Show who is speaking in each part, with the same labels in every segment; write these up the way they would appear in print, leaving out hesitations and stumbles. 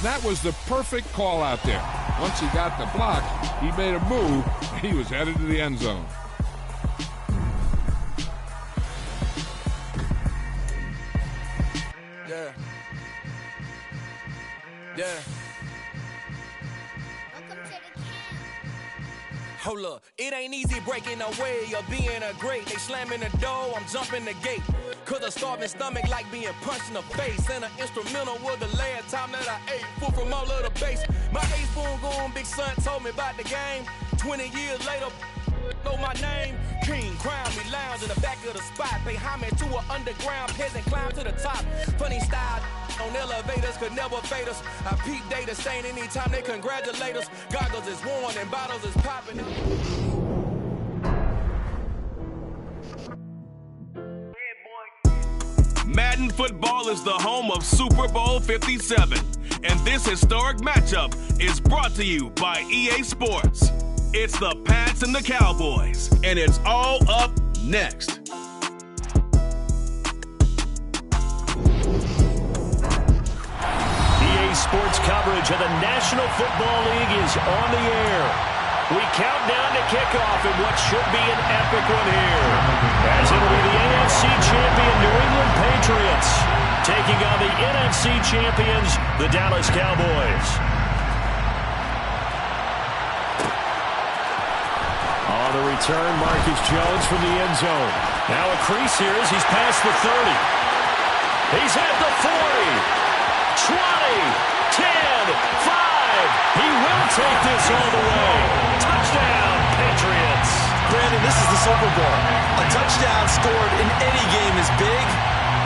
Speaker 1: That was the perfect call out there. Once he got the block, he made a move, and he was headed to the end zone.
Speaker 2: Yeah. Yeah. Hold up, it ain't easy breaking away or being a great. They slamming the door, I'm jumping the gate. Cause a starving stomach like being punched in the face. And an instrumental was the last time that I ate food from all of the base. My ace boom goon, big son told me about the game. 20 years later, know my name. King, crown me, lounge in the back of the spot. Pay homage to an underground peasant, climb to the top. Funny style on elevators could never fade us. I peep data stain anytime they congratulate us. Goggles is worn and bottles is popping.
Speaker 3: Madden Football is the home of Super Bowl 57. And this historic matchup is brought to you by EA Sports. It's the Pats and the Cowboys, and it's all up next.
Speaker 4: EA Sports coverage of the National Football League is on the air. We count down to kickoff in what should be an epic one here, as it'll be the AFC champion New England Patriots taking on the NFC champions, the Dallas Cowboys. On the return, Marcus Jones from the end zone. Now a crease here as he's past the 30. He's at the 40, 20, 10, 5. He will take this all the way. Touchdown, Patriots.
Speaker 5: Brandon, this is the Super Bowl. A touchdown scored in any game is big.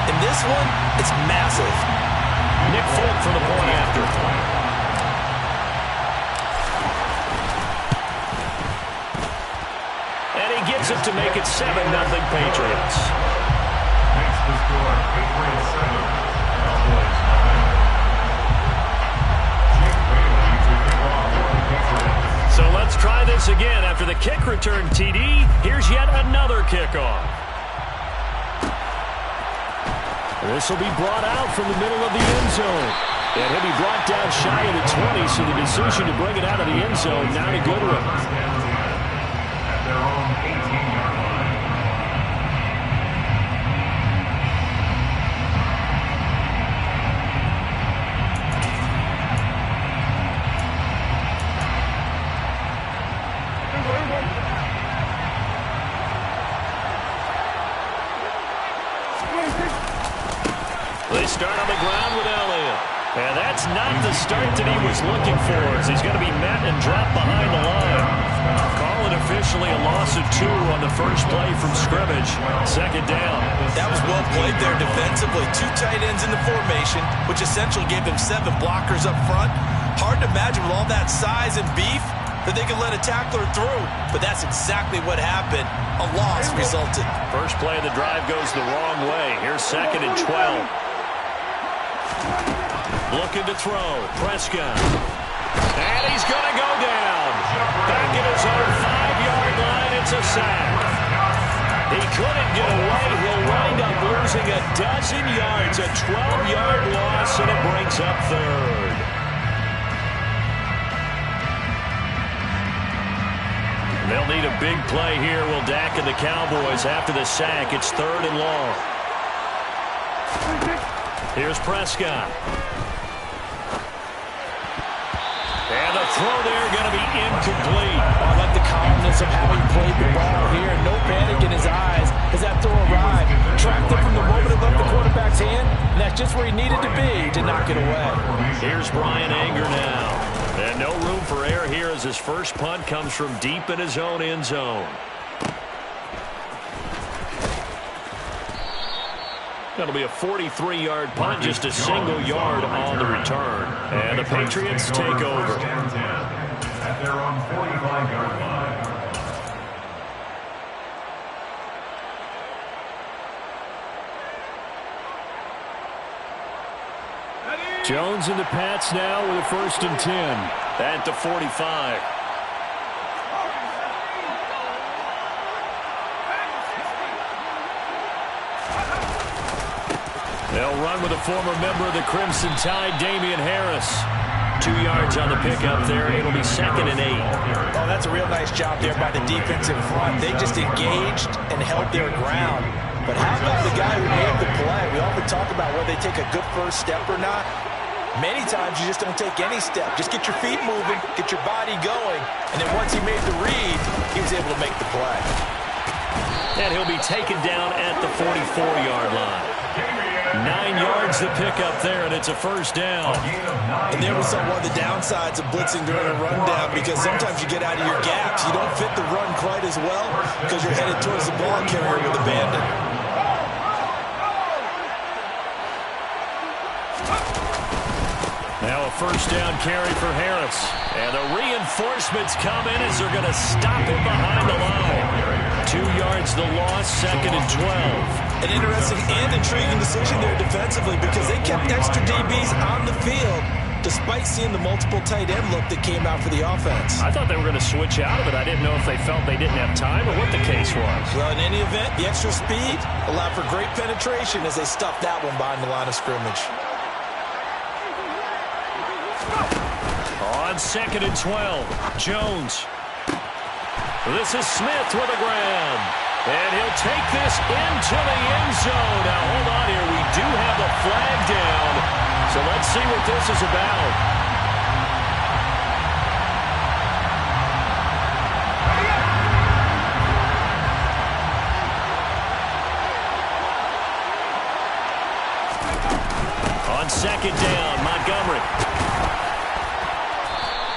Speaker 5: In this one, it's massive.
Speaker 4: Nick Folk for the point after. And he gets it to make it 7-0 Patriots.
Speaker 6: Makes the score Patriots 7, Cowboys 9. Jake Bailey to kick off for the Patriots.
Speaker 4: So let's try this again. After the kick return TD, here's yet another kickoff. This will be brought out from the middle of the end zone. And he'll be brought down shy of the 20, so the decision to bring it out of the end zone, not a good one.
Speaker 6: At their own 18-yard line.
Speaker 4: They start on the ground with Elliott. And that's not the start that he was looking for, as he's going to be met and dropped behind the line. Call it officially a loss of 2 on the first play from scrimmage. Second down.
Speaker 5: That was well played there defensively. 2 tight ends in the formation, which essentially gave them 7 blockers up front. Hard to imagine with all that size and beef that they could let a tackler through. But that's exactly what happened. A loss resulted.
Speaker 4: First play of the drive goes the wrong way. Here's 2nd and 12. Looking to throw. Prescott. And he's going to go down. Back at his own 5-yard line. It's a sack. He couldn't get away. He'll wind up losing a dozen yards. A 12-yard loss, and it brings up 3rd. They'll need a big play here, will Dak and the Cowboys. After the sack, it's 3rd and long. Here's Prescott. And the throw there going to be incomplete.
Speaker 5: I like the calmness of how he played the ball here. No panic in his eyes as that throw arrived. Tracked it from the moment it left the quarterback's hand, and that's just where he needed to be to knock it away.
Speaker 4: Here's Brian Anger now. And no room for error here as his first punt comes from deep in his own end zone. That'll be a 43-yard punt, just a single yard on the return. And the Patriots take over.
Speaker 6: At their own 45-yard line.
Speaker 4: Jones and the Pats now with a 1st and 10 at the 45. They'll run with a former member of the Crimson Tide, Damian Harris. 2 yards on the pickup there. It'll be 2nd and 8.
Speaker 5: Oh, that's a real nice job there by the defense in front. They just engaged and held their ground. But how about the guy who made the play? We often talk about whether they take a good first step or not. Many times you just don't take any step. Just get your feet moving, get your body going, and then once he made the read, he was able to make the play.
Speaker 4: And he'll be taken down at the 44-yard line. 9 yards to pick up there, and it's a first down.
Speaker 5: And there was one of the downsides of blitzing during a rundown, because sometimes you get out of your gaps. You don't fit the run quite as well because you're headed towards the ball carrier with abandon.
Speaker 4: Now a first down carry for Harris. And the reinforcements come in as they're going to stop him behind the line. 2 yards the loss, 2nd and 12.
Speaker 5: An interesting and intriguing decision there defensively, because they kept extra DBs on the field despite seeing the multiple tight end look that came out for the offense.
Speaker 4: I thought they were going to switch out of it. I didn't know if they felt they didn't have time or what the case was.
Speaker 5: Well, in any event, the extra speed allowed for great penetration as they stuffed that one behind the line of scrimmage.
Speaker 4: On 2nd and 12, Jones. This is Smith with a grab. And he'll take this into the end zone. Now, hold on here. We do have a flag down. So let's see what this is about. On 2nd down, Montgomery.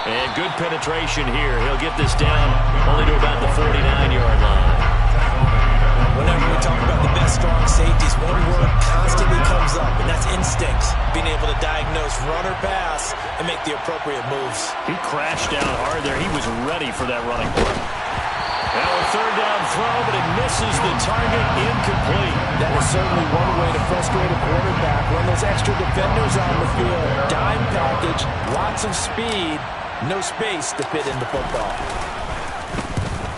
Speaker 4: And good penetration here. He'll get this down only to about the 49-yard line.
Speaker 5: Whenever we talk about the best strong safeties, one word constantly comes up, and that's instincts. Being able to diagnose run or pass and make the appropriate moves.
Speaker 4: He crashed down hard there. He was ready for that running play. Now a 3rd down throw, but it misses the target, incomplete.
Speaker 5: That is certainly one way to frustrate a quarterback. Run those extra defenders on the field. Dime package, lots of speed, no space to fit in the football.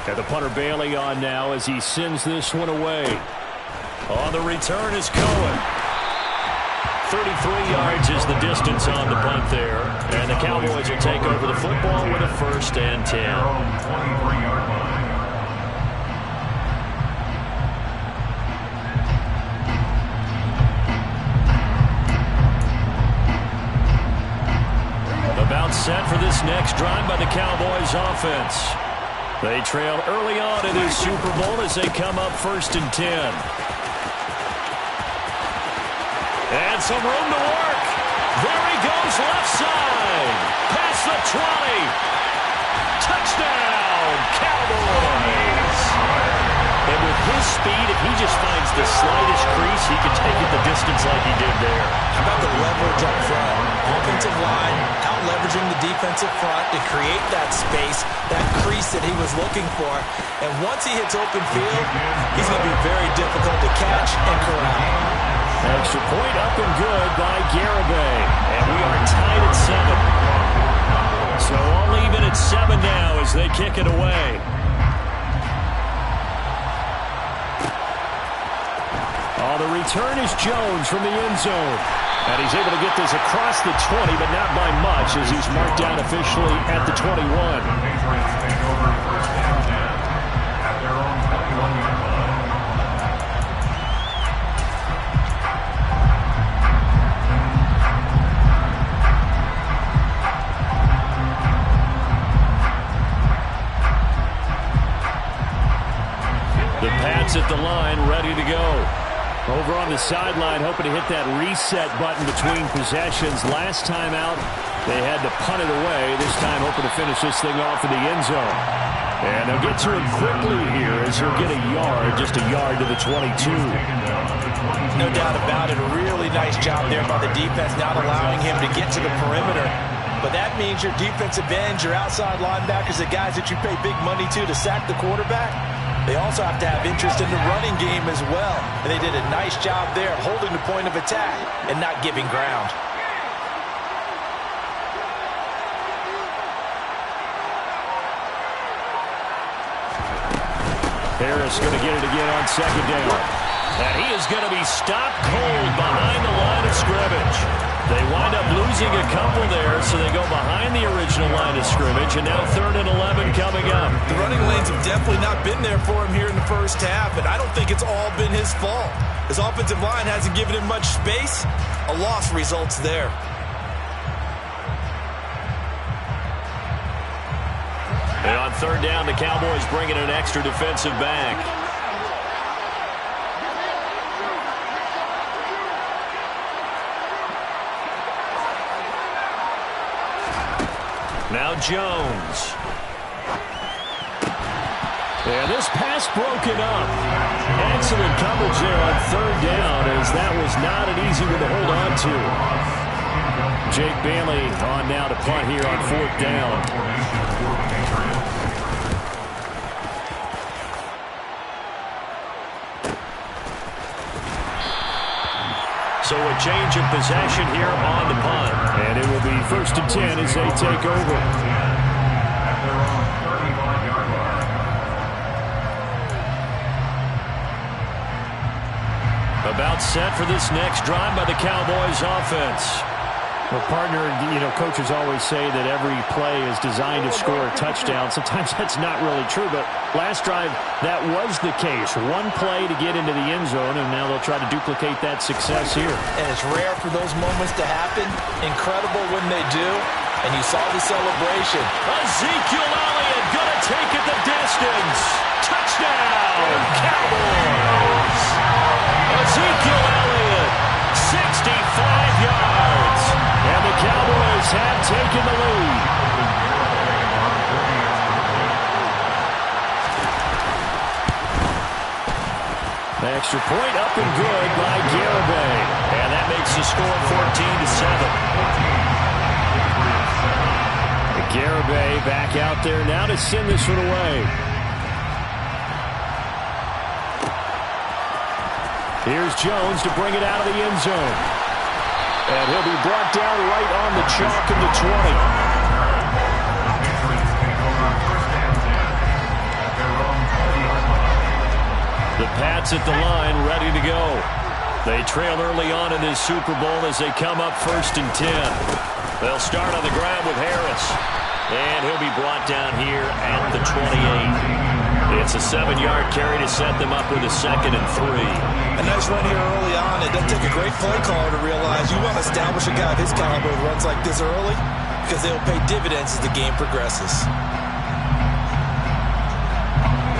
Speaker 4: Got the punter Bailey on now as he sends this one away. On the return is Cohen. 33 yards is the distance on the punt there. And the Cowboys will take over the football with a 1st and 10. About set for this next drive by the Cowboys offense. They trail early on in this Super Bowl as they come up 1st and 10. And some room to work. There he goes left side. Past the 20. Touchdown, Cowboys. And with his speed, if he just finds the slightest crease, he could take it the distance like he did there.
Speaker 5: How about the leverage up front? Offensive line out-leveraging the defensive front to create that space, that crease that he was looking for. And once he hits open field, he's going to be very difficult to catch and corral.
Speaker 4: Extra point up and good by Garibay. And we are tied at 7. So all even at 7 now as they kick it away. Oh, the return is Jones from the end zone. And he's able to get this across the 20, but not by much as he's marked down officially at the 21. The Pats at the line, ready to go. Over on the sideline, hoping to hit that reset button between possessions. Last time out, they had to punt it away. This time, hoping to finish this thing off in the end zone. And they'll get to it quickly here as he'll get a yard, just a yard to the 22.
Speaker 5: No doubt about it. A really nice job there by the defense, not allowing him to get to the perimeter. But that means your defensive ends, your outside linebackers, the guys that you pay big money to sack the quarterback, they also have to have interest in the running game as well. And they did a nice job there holding the point of attack and not giving ground.
Speaker 4: Harris going to get it again on 2nd down. And he is going to be stopped cold behind the line of scrimmage. They wind up losing a couple there, so they go behind the original line of scrimmage, and now 3rd and 11 coming up.
Speaker 5: The running lanes have definitely not been there for him here in the first half, and I don't think it's all been his fault. His offensive line hasn't given him much space. A loss results there.
Speaker 4: And on 3rd down, the Cowboys bring in an extra defensive back. Now Jones. And this pass broken up. Excellent coverage there on 3rd down, as that was not an easy one to hold on to. Jake Bailey on now to punt here on 4th down. So a change of possession here on the punt. And it will be 1st and 10 as they take over. About set for this next drive by the Cowboys offense.
Speaker 7: Well, partner, coaches always say that every play is designed to score a touchdown. Sometimes that's not really true, but last drive, that was the case. One play to get into the end zone, and now they'll try to duplicate that success here.
Speaker 5: And it's rare for those moments to happen. Incredible when they do. And you saw the celebration.
Speaker 4: Ezekiel Elliott going to take it the distance. Touchdown, Cowboys! Ezekiel Elliott, 65 yards. And the Cowboys have taken the lead. The extra point up and good by Garibay. And that makes the score 14-7. Garibay back out there now to send this one away. Here's Jones to bring it out of the end zone. And he'll be brought down right on the chalk in the 20. The Pats at the line, ready to go. They trail early on in this Super Bowl as they come up 1st and 10. They'll start on the ground with Harris. And he'll be brought down here at the 28. It's a 7-yard carry to set them up with a 2nd and 3.
Speaker 5: A nice run here early on. It doesn't take a great play caller to realize you want to establish a guy of his caliber who runs like this early, because they'll pay dividends as the game progresses.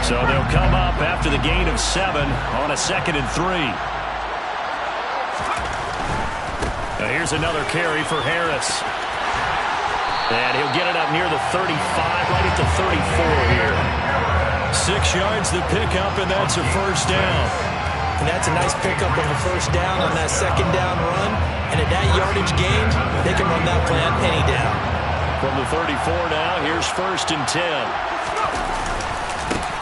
Speaker 4: So they'll come up after the gain of 7 on a 2nd and 3. Now here's another carry for Harris. And he'll get it up near the 35, right at the 34 here. 6 yards the pickup, and that's a 1st down.
Speaker 5: And that's a nice pickup of a 1st down on that 2nd down run. And at that yardage gained, they can run that play on any down.
Speaker 4: From the 34 now, here's 1st and 10.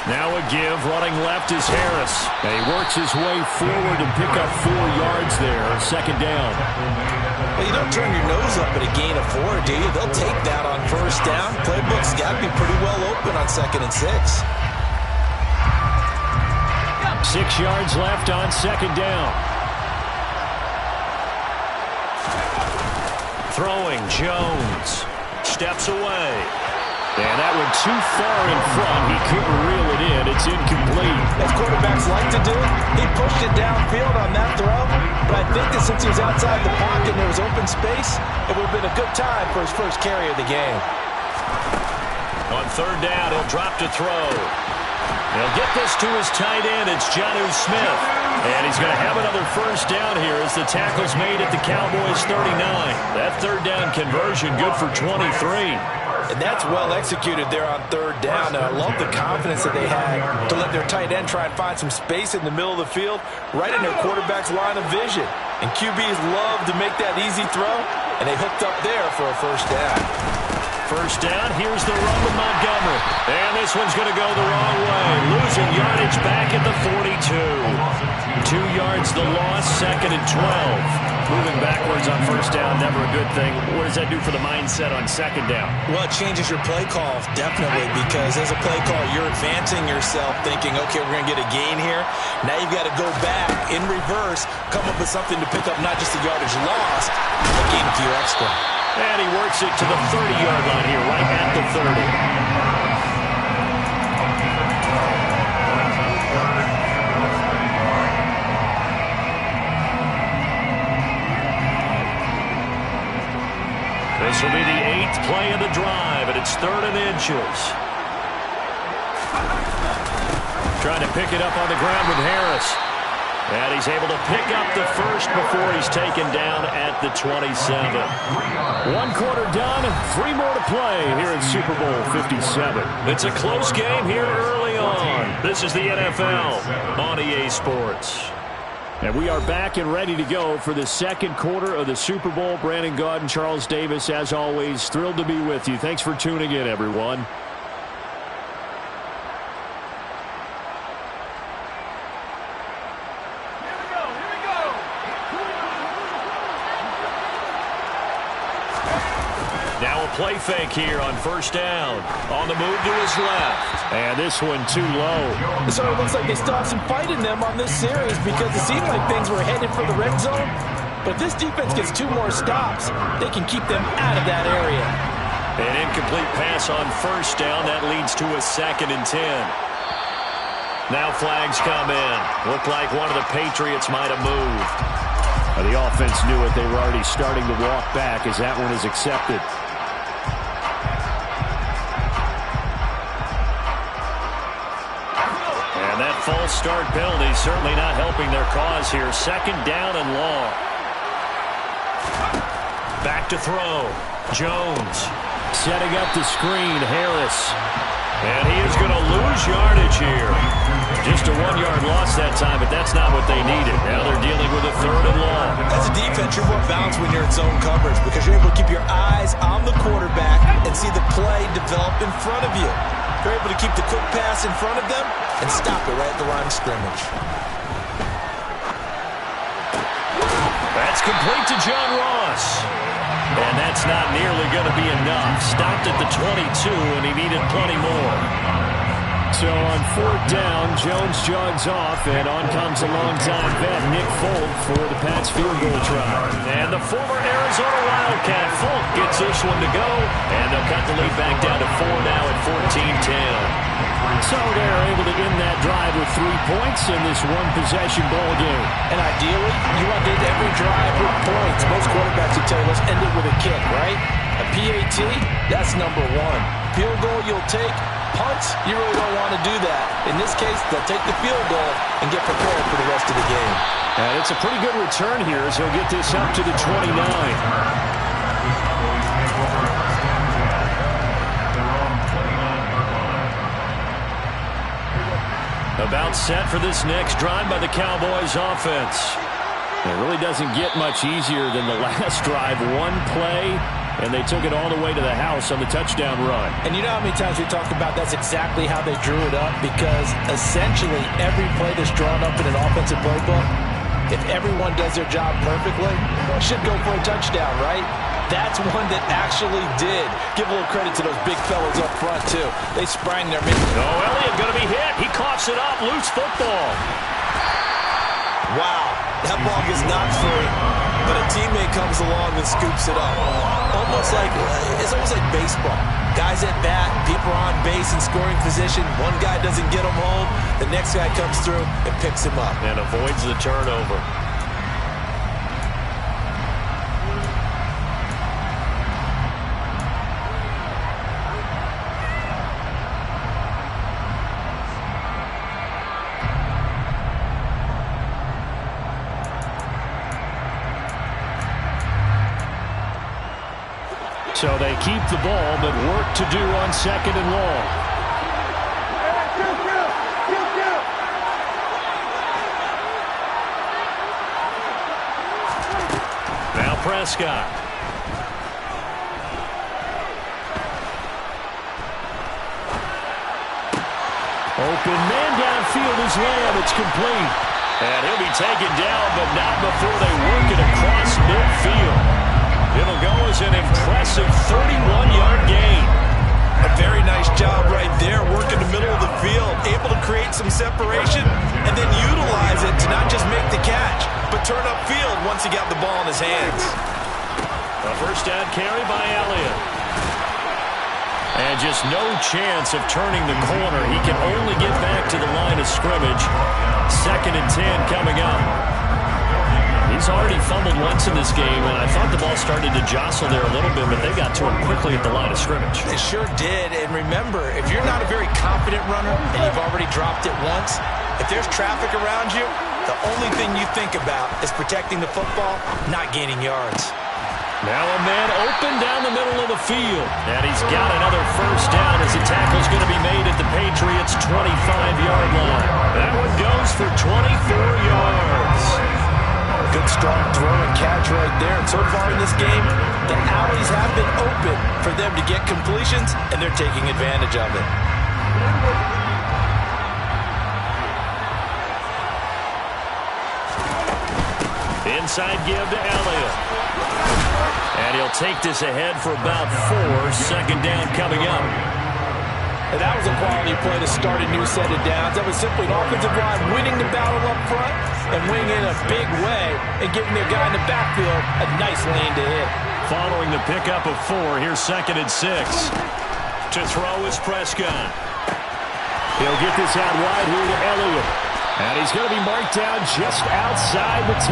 Speaker 4: Now a give, running left is Harris. And he works his way forward to pick up 4 yards there, 2nd down.
Speaker 5: Well, you don't turn your nose up at a gain of 4, do you? They'll take that on 1st down. Playbook's got to be pretty well open on 2nd and 6.
Speaker 4: 6 yards left on 2nd down. Throwing, Jones. Steps away. And that went too far in front. He couldn't reel it in. It's incomplete.
Speaker 5: As quarterbacks like to do, he pushed it downfield on that throw. But I think that since he was outside the pocket and there was open space, it would have been a good time for his first carry of the game.
Speaker 4: On 3rd down, he'll drop to throw. He'll get this to his tight end. It's Jonnu Smith. And he's going to have another 1st down here as the tackle's made at the Cowboys' 39. That 3rd down conversion good for 23.
Speaker 5: And that's well executed there on 3rd down. And I love the confidence that they had to let their tight end try and find some space in the middle of the field, right in their quarterback's line of vision. And QBs love to make that easy throw, and they hooked up there for a 1st down.
Speaker 4: 1st down, here's the run with Montgomery. And this one's going to go the wrong way. Losing yardage back at the 42. 2 yards the loss, 2nd and 12.
Speaker 7: Moving backwards on first down, never a good thing. What does that do for the mindset on second down?
Speaker 5: Well, it changes your play call, definitely, because as a play call, you're advancing yourself thinking, okay, we're going to get a gain here. Now you've got to go back in reverse, come up with something to pick up not just the yardage lost, but gain a few extra.
Speaker 7: And he works it to the 30-yard line here, right at the 30. This will be the 8th play of the drive, and it's 3rd and inches. Trying to pick it up on the ground with Harris. And he's able to pick up the first before he's taken down at the 27. 1 quarter done, 3 more to play here in Super Bowl 57. It's a close game here early on. This is the NFL on EA Sports. And we are back and ready to go for the 2nd quarter of the Super Bowl. Brandon Gaudin, Charles Davis, as always, thrilled to be with you. Thanks for tuning in, everyone. Now a play fake here on first down. On the move to his left. And this one too low.
Speaker 5: So it looks like they still have some fight in them on this series because it seemed like things were headed for the red zone. But if this defense gets 2 more stops, they can keep them out of that area.
Speaker 7: An incomplete pass on first down. That leads to a 2nd and 10. Now flags come in. Looked like one of the Patriots might have moved. The offense knew it. They were already starting to walk back as that one is accepted. And that false start penalty certainly not helping their cause here. 2nd down and long. Back to throw. Jones setting up the screen. Harris. And he is going to lose yardage here. Just a 1-yard loss that time, but that's not what they needed. Now they're dealing with a 3rd and long.
Speaker 5: As a defense, you're more balanced when you're in zone coverage because you're able to keep your eyes on the quarterback and see the play develop in front of you. You're able to keep the quick pass in front of them and stop it right at the line of scrimmage.
Speaker 7: That's complete to John Ross. And that's not nearly going to be enough. Stopped at the 22, and he needed plenty more. So on 4th down, Jones jogs off, and on comes a longtime vet, Nick Folk, for the Pats field goal try. And the former Arizona Wildcat, Folk, gets this one to go, and they'll cut the lead back down to 4 now at 14-10. So they're able to end that drive with 3 points in this one-possession ball game.
Speaker 5: And ideally, you want to end every drive with points. Most quarterbacks will tell you, let's end it with a kick, right? A PAT, that's number 1. Field goal you'll take. Punts, you really don't want to do that. In this case, they'll take the field goal and get prepared for the rest of the game.
Speaker 7: And it's a pretty good return here as he'll get this up to the 29. About set for this next drive by the Cowboys offense. It really doesn't get much easier than the last drive. 1 play, and they took it all the way to the house on the touchdown run.
Speaker 5: And you know how many times we talked about that's exactly how they drew it up? Because essentially every play that's drawn up in an offensive playbook, if everyone does their job perfectly, should go for a touchdown, right? That's one that actually did. Give a little credit to those big fellas up front, too. They sprang their men.
Speaker 7: Oh, Elliott going to be hit. He coughs it up. Loose football.
Speaker 5: Wow. That ball gets knocked free, but a teammate comes along and scoops it up. It's almost like baseball. Guys at bat, people are on base in scoring position. One guy doesn't get him home. The next guy comes through and picks him up.
Speaker 7: And avoids the turnover. So they keep the ball, but work to do on 2nd and long. Now Prescott. Open man downfield is Lamb. It's complete.
Speaker 4: And he'll be taken down, but not before they work it across midfield. It'll go as an impressive 31-yard gain.
Speaker 5: A very nice job right there, working the middle of the field, able to create some separation, and then utilize it to not just make the catch, but turn upfield once he got the ball in his hands.
Speaker 4: A first down carry by Elliott. And just no chance of turning the corner. He can only get back to the line of scrimmage. 2nd and 10 coming up. He's already fumbled once in this game, and I thought the ball started to jostle there a little bit, but they got to him quickly at the line of scrimmage.
Speaker 5: They sure did, and remember, if you're not a very confident runner and you've already dropped it once, if there's traffic around you, the only thing you think about is protecting the football, not gaining yards.
Speaker 4: Now a man open down the middle of the field, and he's got another first down as the tackle's going to be made at the Patriots' 25-yard line. That one goes for 24 yards.
Speaker 5: Good strong throw and catch right there. And so far in this game, the alleys have been open for them to get completions, and they're taking advantage of it.
Speaker 4: Inside give to Elliott. And he'll take this ahead for about 4. 2nd down coming up.
Speaker 5: And that was a quality play to start a new set of downs. That was simply an offensive line winning the battle up front and winning in a big way and giving their guy in the backfield a nice lane to hit.
Speaker 4: Following the pickup of 4, here's 2nd and 6. To throw is Prescott.
Speaker 7: He'll get this out wide here to Elliott. And he's going to be marked down just outside the 10.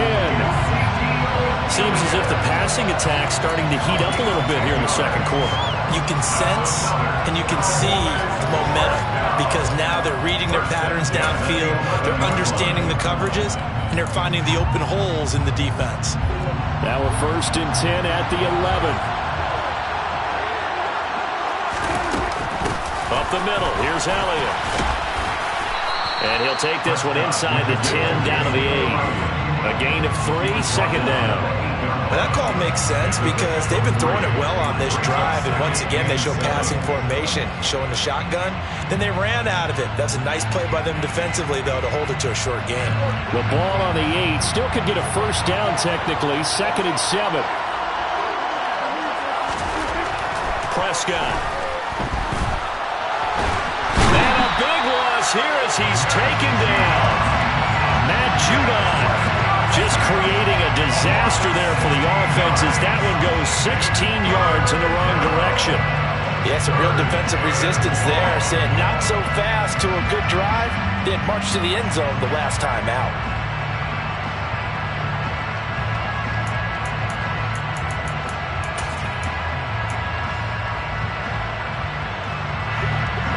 Speaker 4: Seems as if the passing attack's starting to heat up a little bit here in the second quarter.
Speaker 5: You can sense and you can see the momentum because now they're reading their patterns downfield, they're understanding the coverages, and they're finding the open holes in the defense.
Speaker 7: Now a 1st and 10 at the 11.
Speaker 4: Up the middle, here's Elliott. And he'll take this one inside the 10 down to the 8. A gain of 3, 2nd down.
Speaker 5: Well, that call makes sense because they've been throwing it well on this drive, and once again they show passing formation, showing the shotgun. Then they ran out of it. That's a nice play by them defensively, though, to hold it to a short gain.
Speaker 7: The ball on the 8 still could get a first down technically. 2nd and 7.
Speaker 4: Prescott. And a big loss here as he's taken down. Matt Judon just creating a disaster there for the offense as that one goes 16 yards in the wrong direction.
Speaker 5: Yeah, some real defensive resistance there, saying not so fast to a good drive. They had marched to the end zone the last time out.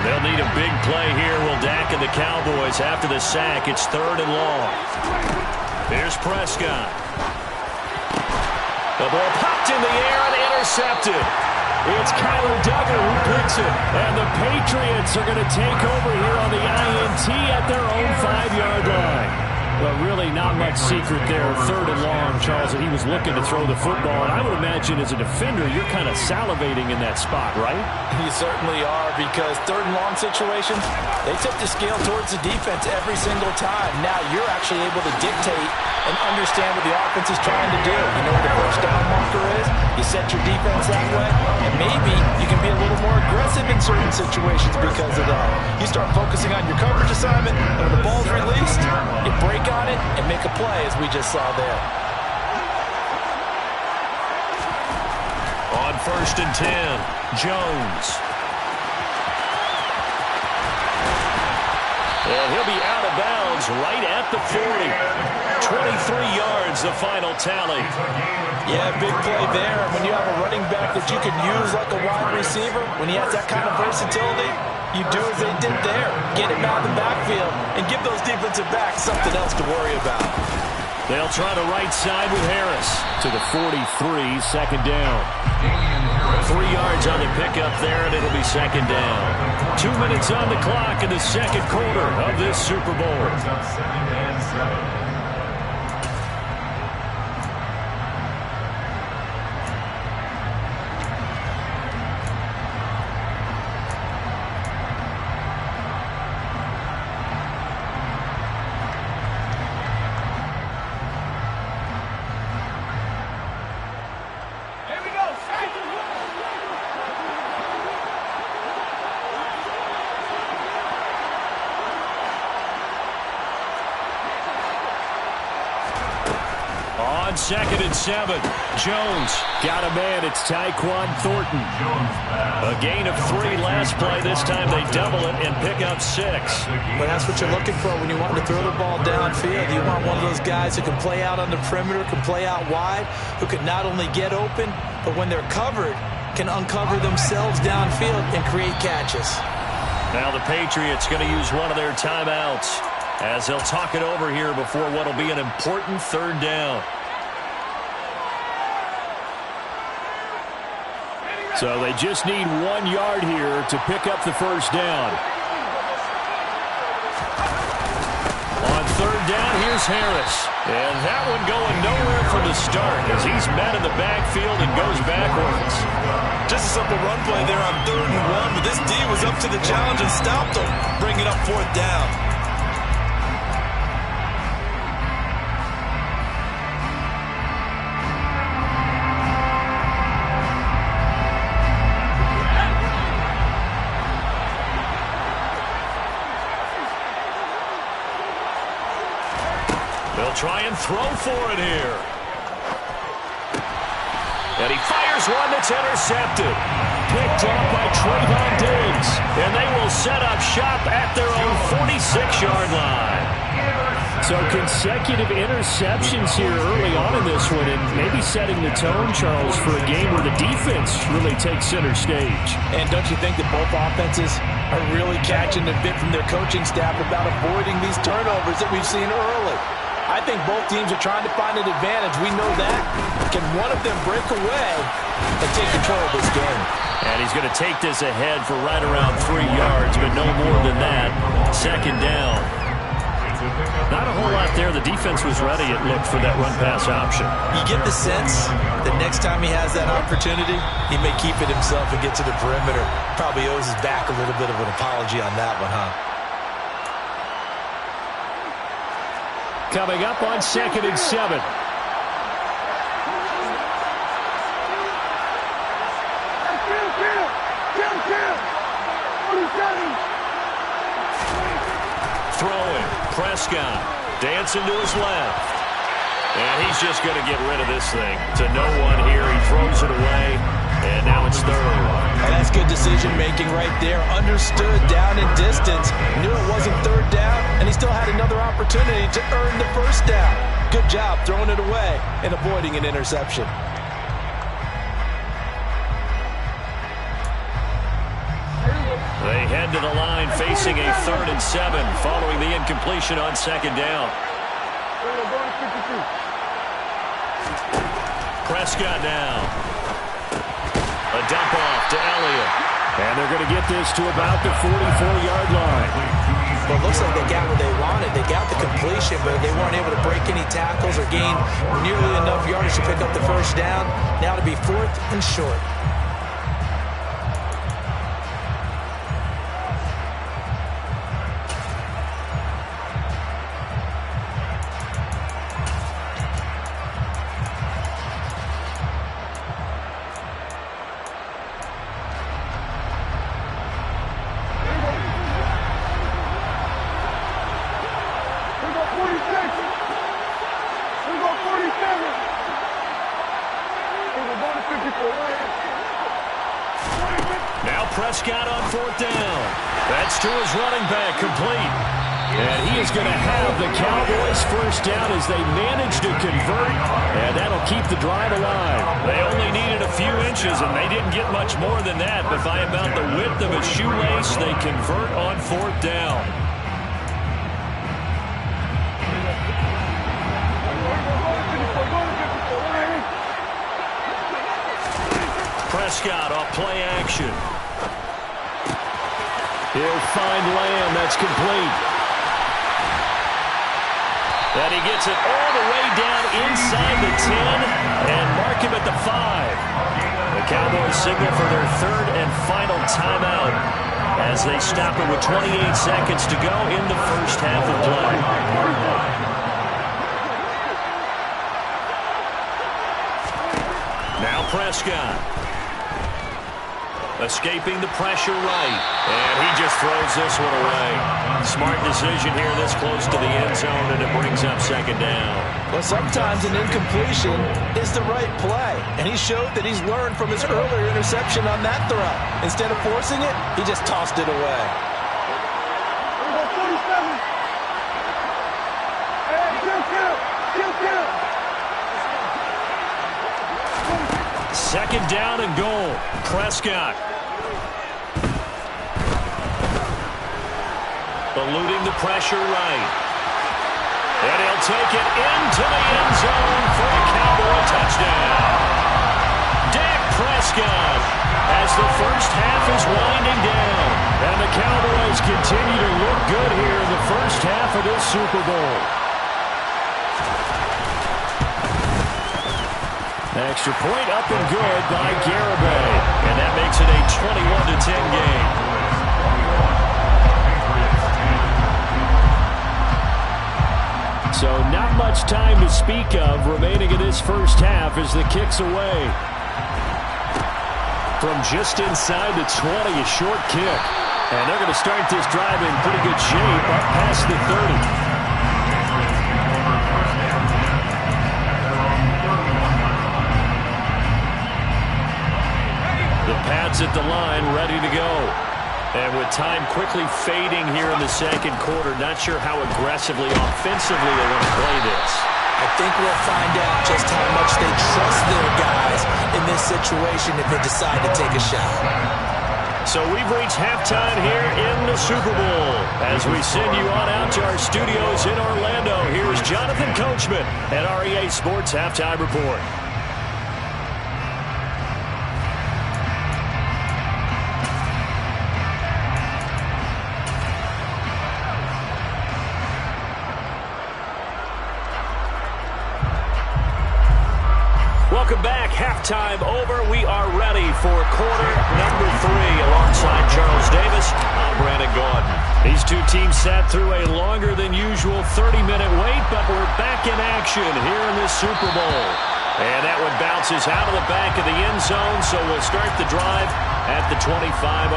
Speaker 4: They'll need a big play here, will Dak and the Cowboys after the sack. It's 3rd and long. Here's Prescott. The ball popped in the air and intercepted.
Speaker 7: It's Kyler Duggar who picks it. And the Patriots are going to take over here on the INT at their own 5-yard line. Well, really not much secret there. 3rd and long, Charles, that he was looking to throw the football. And I would imagine as a defender, you're kind of salivating in that spot, right?
Speaker 5: You certainly are, because 3rd and long situations, they tip the scale towards the defense every single time. Now you're actually able to dictate and understand what the offense is trying to do. You know where the first down marker is. You set your defense that way, and maybe you can be a little more aggressive in certain situations because of that. You start focusing on your coverage assignment, and when the ball's released, you break on it and make a play, as we just saw there.
Speaker 4: On 1st and 10, Jones. And he'll be out of bounds right at the 40. 23 yards, the final tally.
Speaker 5: Yeah, big play there. When you have a running back that you can use like a wide receiver, when he has that kind of versatility, you do as they did there. Get him out of the backfield and give those defensive backs something else to worry about.
Speaker 4: They'll try the right side with Harris.
Speaker 7: To the 43, 2nd down.
Speaker 4: 3 yards on the pickup there, and it'll be 2nd down. 2 minutes on the clock in the second quarter of this Super Bowl. on 2nd and 7. Jones got a man. It's Tyquan Thornton. A gain of 3 last play. This time they double it and pick up 6.
Speaker 5: Well, that's what you're looking for when you want to throw the ball downfield. You want one of those guys who can play out on the perimeter, can play out wide, who can not only get open, but when they're covered, can uncover themselves downfield and create catches.
Speaker 4: Now the Patriots going to use one of their timeouts as they'll talk it over here before what will be an important 3rd down.
Speaker 7: So they just need 1 yard here to pick up the 1st down.
Speaker 4: On 3rd down, here's Harris. And that one going nowhere from the start as he's met in the backfield and goes backwards.
Speaker 5: Just a simple run play there on 3rd and 1, but this D was up to the challenge and stopped him, bringing up 4th down.
Speaker 4: They'll try and throw for it here. And he fires one that's intercepted. Picked off by Trayvon Diggs. And they will set up shop at their own 46-yard line.
Speaker 7: So consecutive interceptions here early on in this one, and maybe setting the tone, Charles, for a game where the defense really takes center stage.
Speaker 5: And don't you think that both offenses are really catching the bit from their coaching staff about avoiding these turnovers that we've seen early? I think both teams are trying to find an advantage. We know that. Can one of them break away and take control of this game?
Speaker 4: And he's going to take this ahead for right around 3 yards, but no more than that. 2nd down. Not a whole lot there. The defense was ready, it looked, for that run-pass option.
Speaker 5: You get the sense that next time he has that opportunity, he may keep it himself and get to the perimeter. Probably owes his back a little bit of an apology on that one, huh?
Speaker 7: Coming up on 2nd and 7.
Speaker 4: Throwing. Prescott dancing to his left. And he's just going to get rid of this thing. To no one here. He throws it away. And now it's 3rd.
Speaker 5: Oh, that's good decision-making right there. Understood down in distance. Knew it wasn't 3rd down, and he still had another opportunity to earn the 1st down. Good job throwing it away and avoiding an interception.
Speaker 4: They head to the line facing a 3rd and 7 following the incompletion on 2nd down. Prescott now. A dump off to Elliott.
Speaker 7: And they're going to get this to about the 44-yard line.
Speaker 5: Well, it looks like they got what they wanted. They got the completion, but they weren't able to break any tackles or gain nearly enough yardage to pick up the 1st down. Now to be 4th and short.
Speaker 4: Now Prescott on 4th down. That's to his running back, complete. And he is going to have the Cowboys 1st down as they manage to convert, and that'll keep the drive alive. They only needed a few inches, and they didn't get much more than that, but by about the width of a shoelace, they convert on 4th down. Prescott off play action.
Speaker 7: He'll find Lamb. That's complete.
Speaker 4: And he gets it all the way down inside the 10 and mark him at the 5. The Cowboys signal for their 3rd and final timeout as they stop it with 28 seconds to go in the 1st half of play. Now Prescott. Escaping the pressure right. And he just throws this one away. Smart decision here this close to the end zone, and it brings up second down.
Speaker 5: Well, sometimes an incompletion is the right play. And he showed that he's learned from his earlier interception on that throw. Instead of forcing it, he just tossed it away.
Speaker 4: Second down and goal. Prescott. Eluding the pressure right. And he'll take it into the end zone for a Cowboy touchdown. Dak Prescott as the first half is winding down. And the Cowboys continue to look good here in the first half of this Super Bowl. Extra point up and good by Garibay. And that makes it a 21-10 game. So not much time to speak of remaining in this first half as the kick's away. From just inside the 20, a short kick. And they're going to start this drive in pretty good shape up past the 30. The Pats at the line, ready to go. And with time quickly fading here in the second quarter, not sure how aggressively, offensively they want to play this.
Speaker 5: I think we'll find out just how much they trust their guys in this situation if they decide to take a shot.
Speaker 4: So we've reached halftime here in the Super Bowl. As we send you on out to our studios in Orlando, here's Jonathan Coachman at our EA Sports Halftime Report. Welcome back. Halftime over. We are ready for quarter number 3 alongside Charles Davis. I'm Brandon Gaudin. These two teams sat through a longer than usual 30-minute wait, but we're back in action here in this Super Bowl. And that one bounces out of the back of the end zone, so we'll start the drive at the 25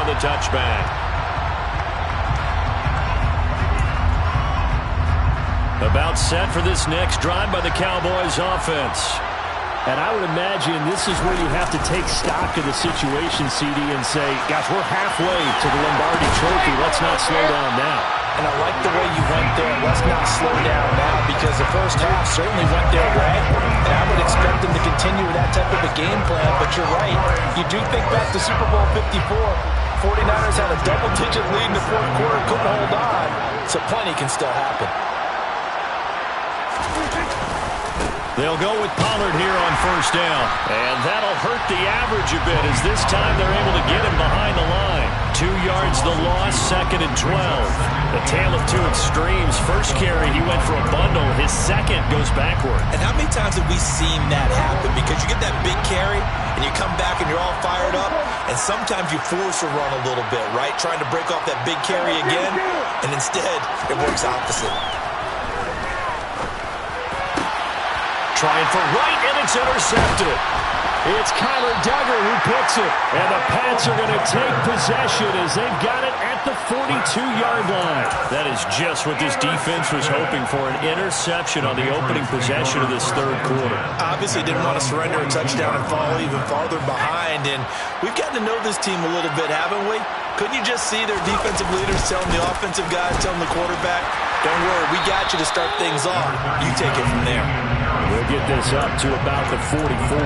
Speaker 4: on the touchback. About set for this next drive by the Cowboys offense.
Speaker 7: And I would imagine this is where you have to take stock of the situation, CD, and say, gosh, we're halfway to the Lombardi Trophy. Let's not slow down now.
Speaker 5: And I like the way you went there. Let's not slow down now, because the first half certainly went their way. And I would expect them to continue with that type of a game plan. But you're right. You do think back to Super Bowl 54. 49ers had a double-digit lead in the fourth quarter, couldn't hold on. So plenty can still happen.
Speaker 4: They'll go with Pollard here on first down. And that'll hurt the average a bit, as this time they're able to get him behind the line. 2 yards the loss, 2nd and 12. The tale of two extremes. First carry, he went for a bundle. His second goes backward.
Speaker 5: And how many times have we seen that happen? Because you get that big carry, and you come back and you're all fired up, and sometimes you force a run a little bit, right? Trying to break off that big carry again, and instead it works opposite.
Speaker 4: Trying for right, and it's intercepted. It's Kyler Duggar who picks it. And the Pats are going to take possession as they've got it at the 42-yard line. That is just what this defense was hoping for, an interception on the opening possession of this third quarter.
Speaker 5: Obviously didn't want to surrender a touchdown and fall even farther behind. And we've gotten to know this team a little bit, haven't we? Couldn't you just see their defensive leaders telling the offensive guys, telling the quarterback, don't worry, we got you to start things off. You take it from there.
Speaker 7: We'll get this up to about the 44.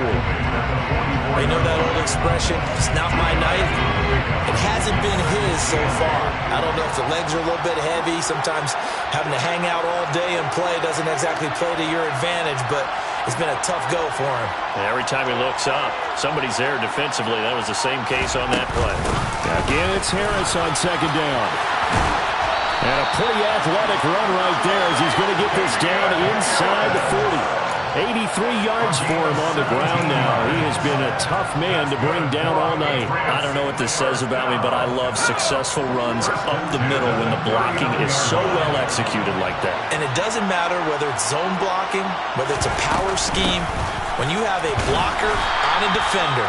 Speaker 5: You know that old expression, it's not my night? It hasn't been his so far. I don't know if the legs are a little bit heavy. Sometimes having to hang out all day and play doesn't exactly play to your advantage, but it's been a tough go for him.
Speaker 4: And every time he looks up, somebody's there defensively. That was the same case on that play.
Speaker 7: Again, it's Harris on second down. And a pretty athletic run right there as he's going to get this down inside the 40. 83 yards for him on the ground now. He has been a tough man to bring down all night.
Speaker 4: I don't know what this says about me, but I love successful runs up the middle when the blocking is so well executed like that.
Speaker 5: And it doesn't matter whether it's zone blocking, whether it's a power scheme, When you have a blocker on a defender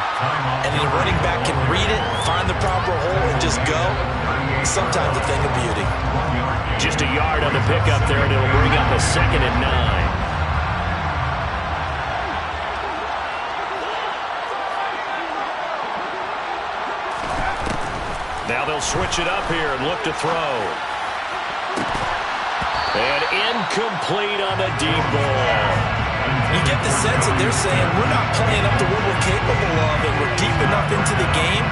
Speaker 5: and the running back can read it, find the proper hole, and just go, sometimes a thing of beauty.
Speaker 4: Just a yard on the pickup there, and it'll bring up a 2nd and 9. Now they'll switch it up here and look to throw. And incomplete on the deep ball.
Speaker 5: You get the sense that they're saying we're not playing up to what we're capable of, and we're deep enough into the game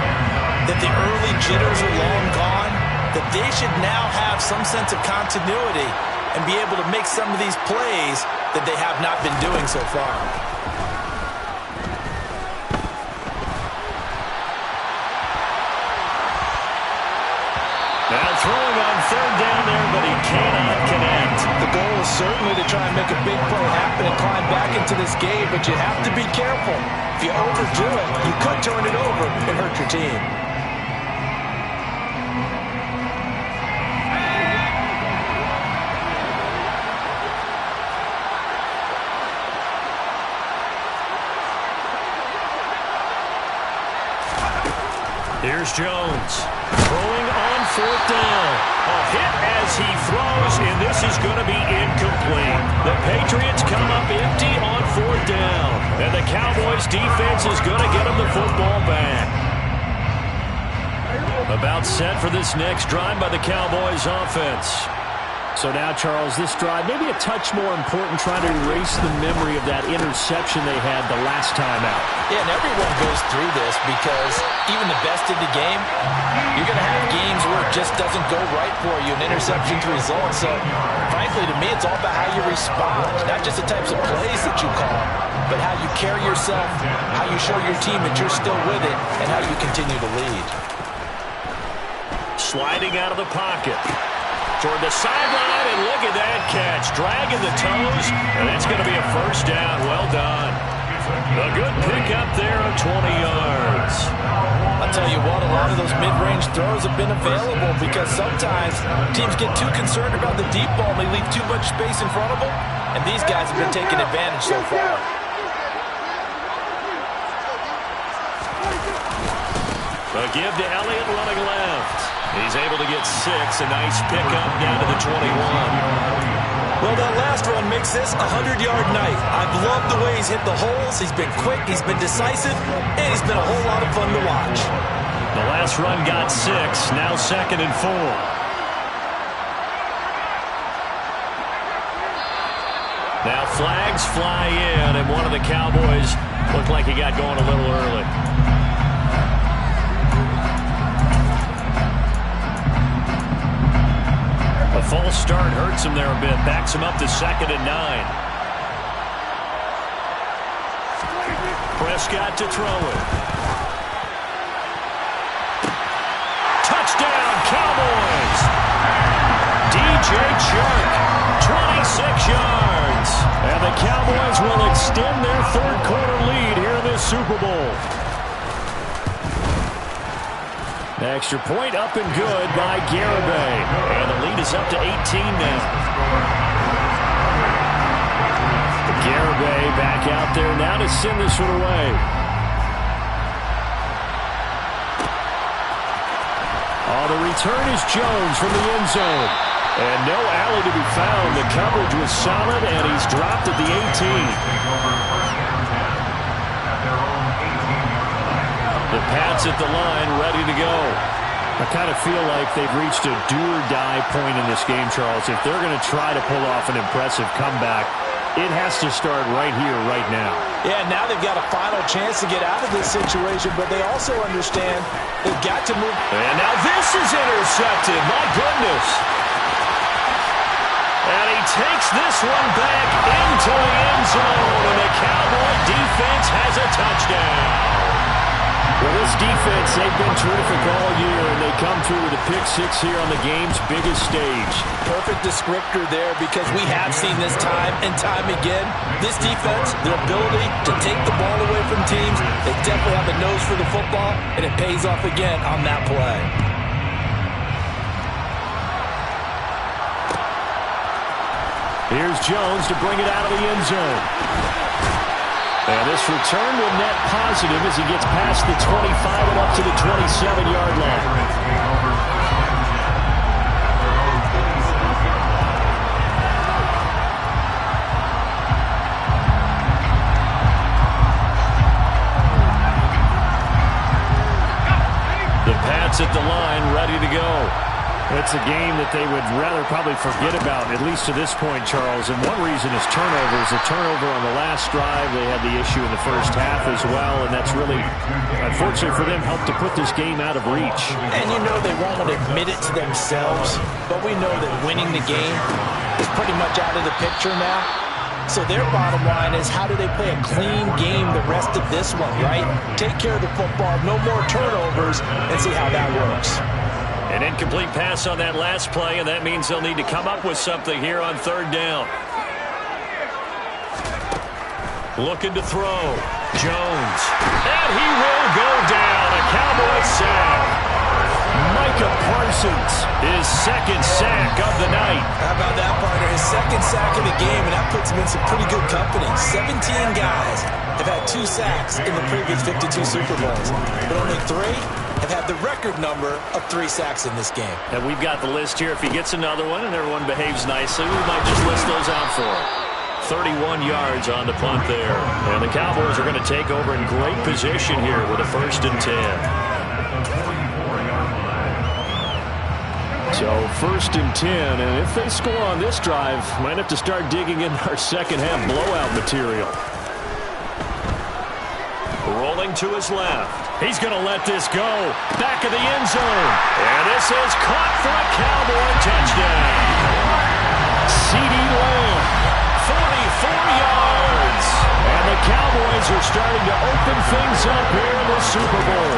Speaker 5: that the early jitters are long gone, that they should now have some sense of continuity and be able to make some of these plays that they have not been doing so far.
Speaker 4: Now throwing on 3rd down there, but he cannot connect.
Speaker 5: The goal is certainly to try and make a big play happen and climb back into this game, but you have to be careful. If you overdo it, you could turn it over and hurt your team.
Speaker 4: Here's Jones. Throwing on 4th down. A hit as he throws, and this is going to be incomplete. The Patriots come up empty on 4th down, and the Cowboys defense is going to get them the football back. About set for this next drive by the Cowboys offense.
Speaker 7: So now, Charles, this drive maybe a touch more important, trying to erase the memory of that interception they had the last time out.
Speaker 5: Yeah, and everyone goes through this because even the best in the game, you're going to have games where it just doesn't go right for you, an interception's result. So, frankly, to me, it's all about how you respond, not just the types of plays that you call, but how you carry yourself, how you show your team that you're still with it, and how you continue to lead.
Speaker 4: Sliding out of the pocket. Toward the sideline, and look at that catch. Dragging the toes, and that's going to be a 1st down. Well done. A good pickup there of 20 yards.
Speaker 5: I'll tell you what, a lot of those mid-range throws have been available because sometimes teams get too concerned about the deep ball and they leave too much space in front of them, and these guys have been taking advantage so far.
Speaker 4: A give to Elliott running left. He's able to get 6. A nice pickup down to the 21.
Speaker 5: Well, that last run makes this a 100-yard night. I've loved the way he's hit the holes. He's been quick, he's been decisive, and he's been a whole lot of fun to watch.
Speaker 4: The last run got 6. Now 2nd and 4. Now flags fly in, and one of the Cowboys looked like he got going a little early. A false start hurts him there a bit. Backs him up to 2nd and 9. Prescott to throw it. Touchdown, Cowboys! DJ Chark, 26 yards. And the Cowboys will extend their 3rd quarter lead here in this Super Bowl. The extra point up and good by Garibay. And the lead is up to 18 now. Garibay back out there now to send this one away. Oh, the return is Jones from the end zone. And no alley to be found. The coverage was solid, and he's dropped at the 18. The Pats at the line, ready to go. I kind of feel like they've reached a do-or-die point in this game, Charles. If they're going to try to pull off an impressive comeback, it has to start right here, right now.
Speaker 5: Yeah, now they've got a final chance to get out of this situation, but they also understand they've got to move.
Speaker 4: And now this is intercepted. My goodness. And he takes this one back into the end zone, and the Cowboy defense has a touchdown.
Speaker 7: Well, this defense, they've been terrific all year, and they come through with a pick-6 here on the game's biggest stage.
Speaker 5: Perfect descriptor there because we have seen this time and time again. This defense, their ability to take the ball away from teams, they definitely have a nose for the football, and it pays off again on that play.
Speaker 7: Here's Jones to bring it out of the end zone. And this return will net positive as he gets past the 25 and up to the 27-yard line. The Pats at the line, ready to go. It's a game that they would rather probably forget about, at least to this point, Charles. And one reason is turnovers. A turnover on the last drive. They had the issue in the first half as well, and that's really, unfortunately for them, helped to put this game out of reach.
Speaker 5: And you know they won't want to admit it to themselves, but we know that winning the game is pretty much out of the picture now. So their bottom line is, how do they play a clean game the rest of this one, right? Take care of the football, no more turnovers, and see how that works.
Speaker 7: An incomplete pass on that last play, and that means they'll need to come up with something here on third down. Looking to throw. Jones. And he will go down. A Cowboy sack. Micah Parsons, his second sack of the night.
Speaker 5: How about that, partner? His second sack of the game, and that puts him in some pretty good company. 17 guys have had 2 sacks in the previous 52 Super Bowls, but only 3 have had the record number of 3 sacks in this game.
Speaker 7: And we've got the list here. If he gets another one and everyone behaves nicely, we might just list those out for him. 31 yards on the punt there. And the Cowboys are going to take over in great position here with a 1st and 10. So 1st and 10, and if they score on this drive, might have to start digging in our second half blowout material. Rolling to his left. He's going to let this go. Back of the end zone. And this is caught for a Cowboy touchdown. CeeDee Lamb, 44 yards. And the Cowboys are starting to open things up here in the Super Bowl.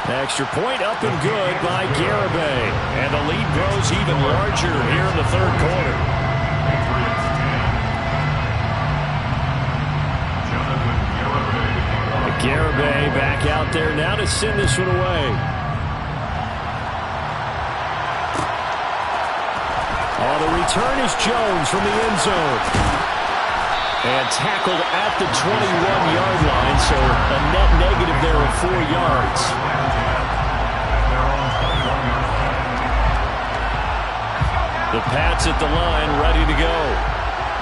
Speaker 7: Extra point up and good by Garibay. And the lead grows even larger here in the third quarter. Garibay back out there now to send this one away. Oh, the return is Jones from the end zone. And tackled at the 21-yard line, so a net negative there of 4 yards. The Pats at the line, ready to go.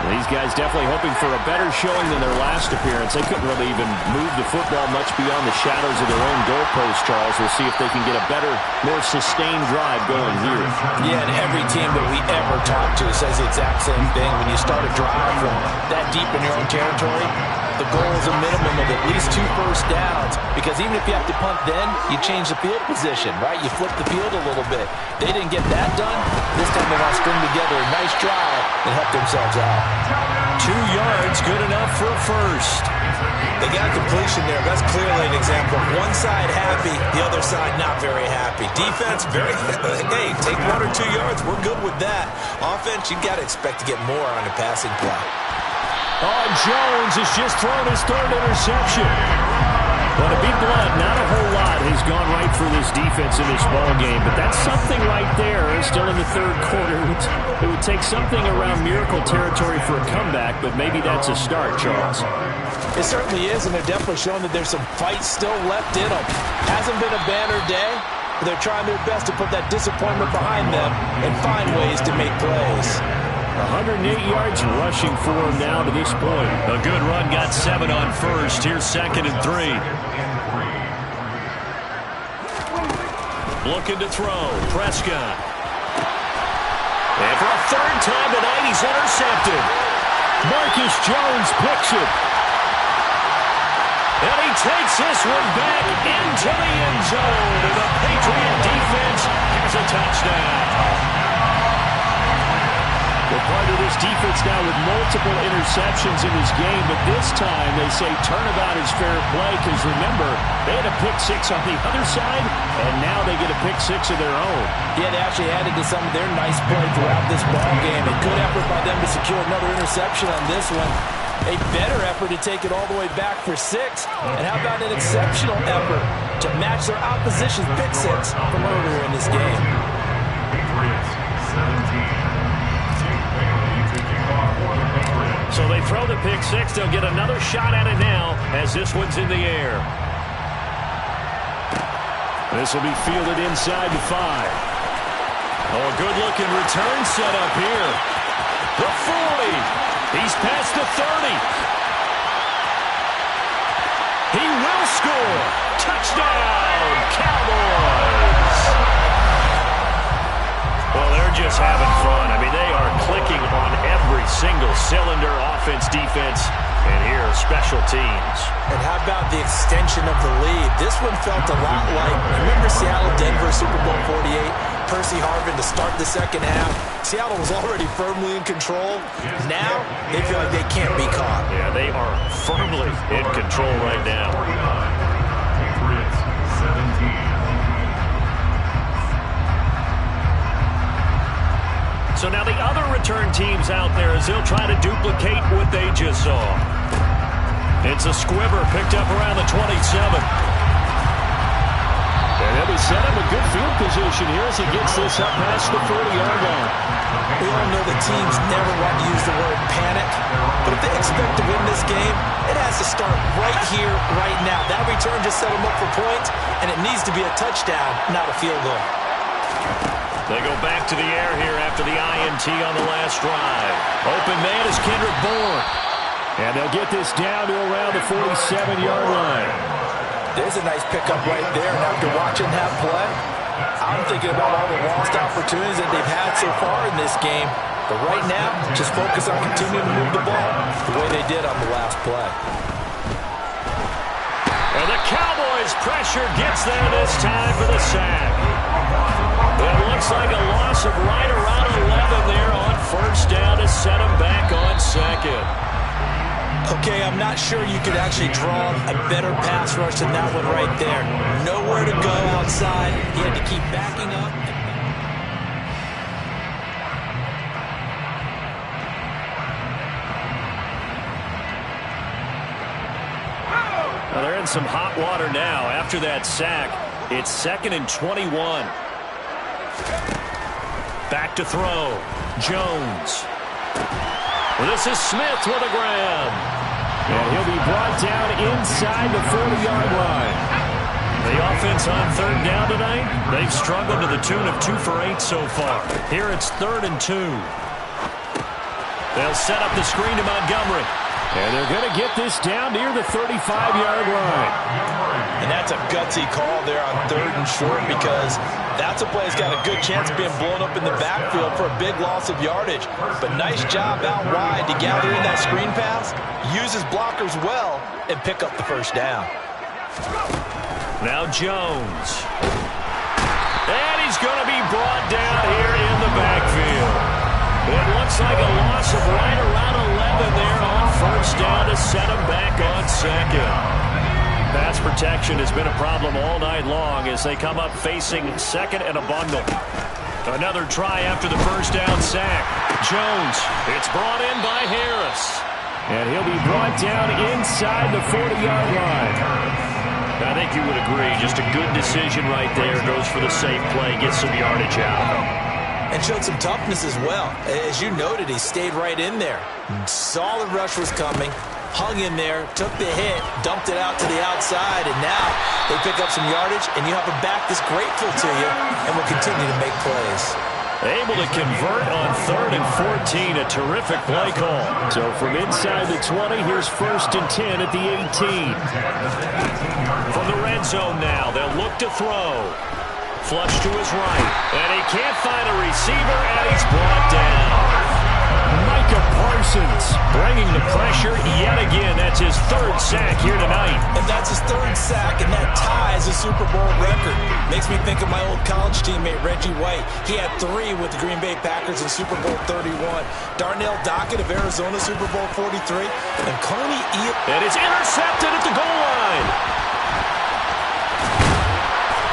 Speaker 7: These guys definitely hoping for a better showing than their last appearance. They couldn't really even move the football much beyond the shadows of their own goalpost, Charles. We'll see if they can get a better, more sustained drive going here.
Speaker 5: Yeah, and every team that we ever talk to says the exact same thing. When you start a drive from that deep in your own territory, the goal is a minimum of at least 2 first downs, because even if you have to punt then, you change the field position, right? You flip the field a little bit. They didn't get that done. This time they want to string together a nice drive and help themselves out.
Speaker 7: 2 yards, good enough for a first.
Speaker 5: They got completion there. That's clearly an example of one side happy, the other side not very happy. Defense, very, hey, take 1 or 2 yards. We're good with that. Offense, you got to expect to get more on the passing play.
Speaker 7: Oh, Jones has just thrown his 3rd interception. But to be blunt, not a whole lot has gone right for this defense in this ball game. But that's something right there. Still in the 3rd quarter. It would take something around miracle territory for a comeback, but maybe that's a start, Charles.
Speaker 5: It certainly is, and they're definitely showing that there's some fight still left in them. Hasn't been a banner day, but they're trying their best to put that disappointment behind them and find ways to make plays.
Speaker 7: 108 yards rushing for him now to this point. A good run, got 7 on first. Here's 2nd and 3. Looking to throw. Prescott. And for a 3rd time tonight, he's intercepted. Marcus Jones picks it. And he takes this one back into the end zone. And the Patriot defense has a touchdown. Well, part of this defense now with multiple interceptions in this game, but this time they say turnabout is fair play, because remember, they had a pick 6 on the other side, and now they get a pick 6 of their own.
Speaker 5: Yeah, they actually added to some of their nice play throughout this ball game. A good effort by them to secure another interception on this one. A better effort to take it all the way back for 6. And how about an exceptional effort to match their opposition's pick 6 from earlier in this game.
Speaker 4: So they throw the pick six. They'll get another shot at it now as this one's in the air. This will be fielded inside the 5. Oh, a good-looking return set up here. The 40. He's past the 30. He will score. Touchdown, Cowboys. Well, they're just having fun. I mean, they are clicking on every single cylinder, offense, defense, and here, special teams.
Speaker 5: And how about the extension of the lead? This one felt a lot like, remember Seattle-Denver Super Bowl 48? Percy Harvin to start the second half. Seattle was already firmly in control. Now, they feel like they can't be caught.
Speaker 4: Yeah, they are firmly in control right now.
Speaker 6: Patriots 17.
Speaker 4: So now the other return teams out there as they'll try to duplicate what they just saw. It's a squibber picked up around the 27.
Speaker 7: And they'll be set up a good field position here as he gets this up past the 40-yard line.
Speaker 5: We all know the teams never want to use the word panic, but if they expect to win this game, it has to start right here, right now. That return just set them up for points, and it needs to be a touchdown, not a field goal.
Speaker 4: They go back to the air here after the INT on the last drive. Open man is Kendrick Bourne.
Speaker 7: And they'll get this down to around the 47-yard line.
Speaker 5: There's a nice pickup right there, and after watching that play, I'm thinking about all the lost opportunities that they've had so far in this game. But right now, just focus on continuing to move the ball the way they did on the last play.
Speaker 4: And the Cowboys' pressure gets there this time for the sack. It looks like a loss of right around 11 there on first down to set him back on second.
Speaker 5: Okay, I'm not sure you could actually draw a better pass rush than that one right there. Nowhere to go outside. He had to keep backing up.
Speaker 4: Well, they're in some hot water now. After that sack, it's 2nd and 21. Back to throw. Jones. This is Smith with a grab.
Speaker 7: And he'll be brought down inside the 40-yard line.
Speaker 4: The offense on third down tonight, they've struggled to the tune of 2 for 8 so far. Here it's 3rd and 2. They'll set up the screen to Montgomery.
Speaker 7: And they're going to get this down near the 35-yard line.
Speaker 5: And that's a gutsy call there on 3rd and short because that's a play that's got a good chance of being blown up in the backfield for a big loss of yardage. But nice job out wide to gather in that screen pass, use his blockers well, and pick up the first down.
Speaker 4: Now Jones. And he's going to be brought down here in the backfield. It looks like a loss of right around 11 there on first down to set him back on second. Pass protection has been a problem all night long as they come up facing second and a bundle. Another try after the first down sack. Jones, it's brought in by Harris.
Speaker 7: And he'll be brought down inside the 40-yard line.
Speaker 4: I think you would agree, just a good decision right there. Goes for the safe play, gets some yardage out.
Speaker 5: And showed some toughness as well. As you noted, he stayed right in there. Saw the rush was coming, hung in there, took the hit, dumped it out to the outside, and now they pick up some yardage, and you have a back that's grateful to you and will continue to make plays.
Speaker 4: Able to convert on 3rd and 14, a terrific play call.
Speaker 7: So from inside the 20, here's 1st and 10 at the 18.
Speaker 4: From the red zone now, they'll look to throw. Flush to his right, and he can't find a receiver, and he's brought down. Micah Parsons bringing the pressure yet again. That's his 3rd sack here tonight.
Speaker 5: And that's his 3rd sack, and that ties a Super Bowl record. Makes me think of my old college teammate, Reggie White. He had 3 with the Green Bay Packers in Super Bowl 31. Darnell Dockett of Arizona, Super Bowl 43. And Coney Eaton.
Speaker 4: And it's intercepted at the goal line.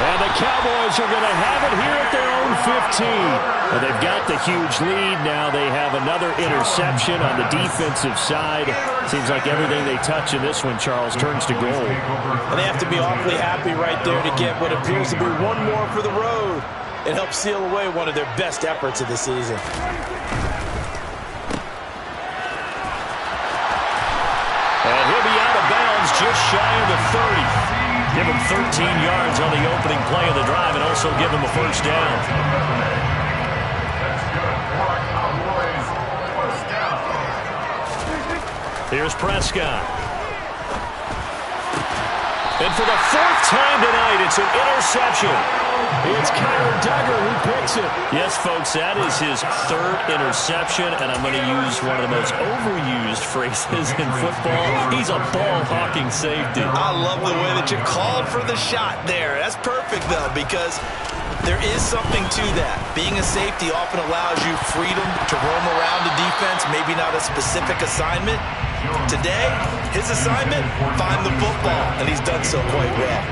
Speaker 7: And the Cowboys are going to have it here at their own 15. Well, they've got the huge lead. Now they have another interception on the defensive side. Seems like everything they touch in this one, Charles, turns to gold.
Speaker 5: And they have to be awfully happy right there to get what appears to be one more for the road. It helps seal away one of their best efforts of the season.
Speaker 4: just shy of the 30. Give him 13 yards on the opening play of the drive and also give him a first down. Here's Prescott. And for the fourth time tonight, it's an interception. It's Kyler Duggar who picks it. Yes, folks, that is his third interception, and I'm going to use one of the most overused phrases in football. He's a ball-hawking safety.
Speaker 5: I love the way that you called for the shot there. That's perfect, though, because there is something to that. Being a safety often allows you freedom to roam around the defense, maybe not a specific assignment. Today, his assignment, find the football, and he's done so quite well.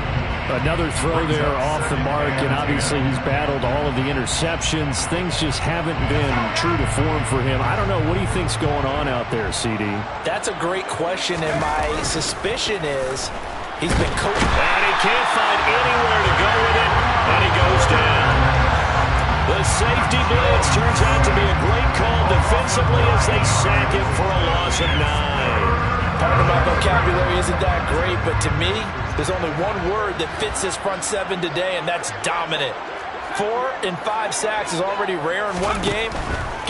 Speaker 7: Another throw there off the mark, and obviously he's battled all of the interceptions. Things just haven't been true to form for him. I don't know. What do you think's going on out there, CD?
Speaker 5: That's a great question, and my suspicion is he's been coached.
Speaker 4: And he can't find anywhere to go with it, and he goes down. The safety blitz turns out to be a great call defensively as they sack him for a loss of 9.
Speaker 5: Part of my vocabulary isn't that great, but to me, there's only one word that fits this front seven today, and that's dominant. 4 and 5 sacks is already rare in one game.